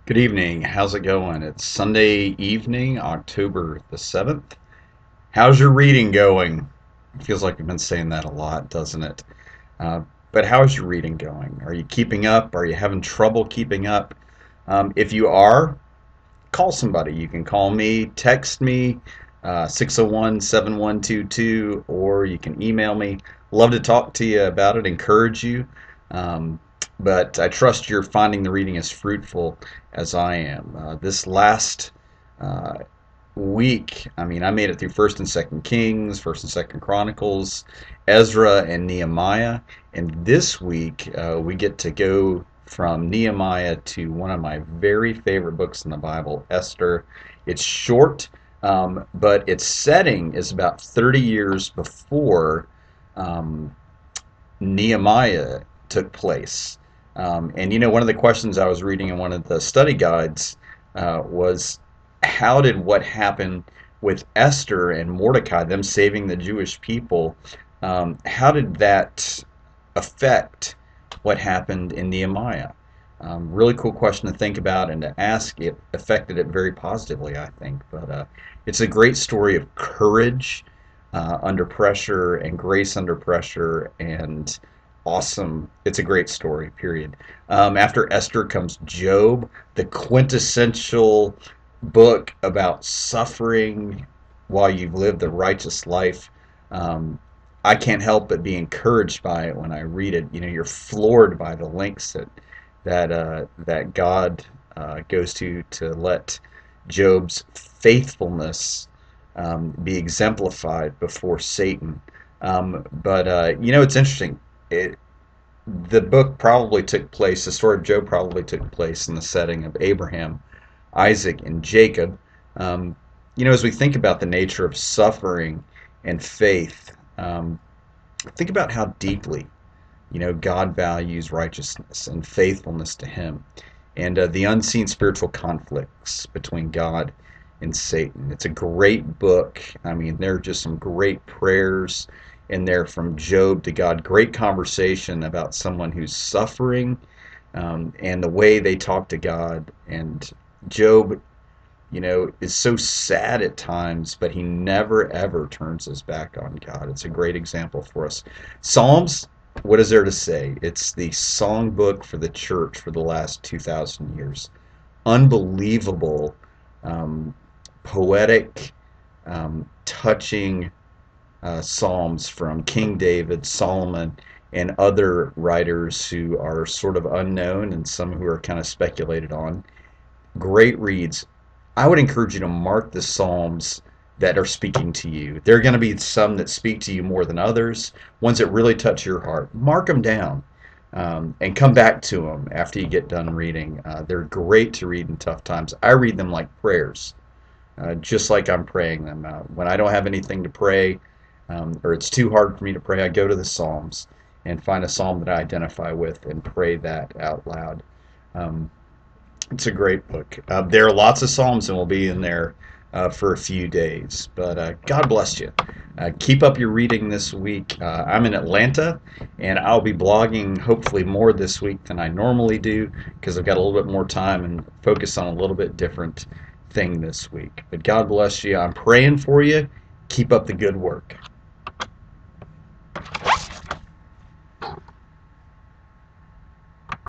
Good evening. How's it going? It's Sunday evening, October the 7th. How's your reading going? It feels like we've been saying that a lot, doesn't it? Uh, but how's your reading going? Are you keeping up? Are you having trouble keeping up? If you are, call somebody. You can call me, text me, 601 or you can email me. Love to talk to you about it, encourage you. Um, but I trust you're finding the reading as fruitful as I am. This last uh, week, I mean, I made it through First and Second Kings, First and Second Chronicles, Ezra, and Nehemiah. And this week, we get to go from Nehemiah to one of my very favorite books in the Bible, Esther. It's short, but its setting is about 30 years before um, Nehemiah took place. And one of the questions I was reading in one of the study guides was how did what happened with Esther and Mordecai, them saving the Jewish people, how did that affect what happened in Nehemiah? Really cool question to think about and to ask. It affected it very positively, I think. But it's a great story of courage under pressure and grace under pressure and awesome. It's a great story, period. After Esther comes Job, the quintessential book about suffering while you've lived a righteous life. Um, I can't help but be encouraged by it when I read it. You're floored by the lengths that God goes to let Job's faithfulness be exemplified before Satan. But it's interesting. The book probably took place, the story of Job probably took place in the setting of Abraham, Isaac, and Jacob. Um, as we think about the nature of suffering and faith, think about how deeply, God values righteousness and faithfulness to Him, and the unseen spiritual conflicts between God and Satan. It's a great book. I mean, there are just some great prayers in there from Job to God. Great conversation about someone who's suffering, and the way they talk to God. And Job, is so sad at times, but he never ever turns his back on God. It's a great example for us. Psalms, what is there to say? It's the songbook for the church for the last 2,000 years. Unbelievable, um, poetic, touching psalms from King David, Solomon, and other writers who are sort of unknown and some who are kind of speculated on. Great reads. I would encourage you to mark the Psalms that are speaking to you. There are going to be some that speak to you more than others, ones that really touch your heart. Mark them down, and come back to them after you get done reading. They're great to read in tough times. I read them like prayers, just like I'm praying them. When I don't have anything to pray, or it's too hard for me to pray, I go to the Psalms and find a psalm that I identify with and pray that out loud. Um, it's a great book. There are lots of Psalms, and we'll be in there for a few days. But God bless you. Keep up your reading this week. I'm in Atlanta, and I'll be blogging hopefully more this week than I normally do because I've got a little bit more time and focus on a little bit different thing this week. But God bless you. I'm praying for you. Keep up the good work.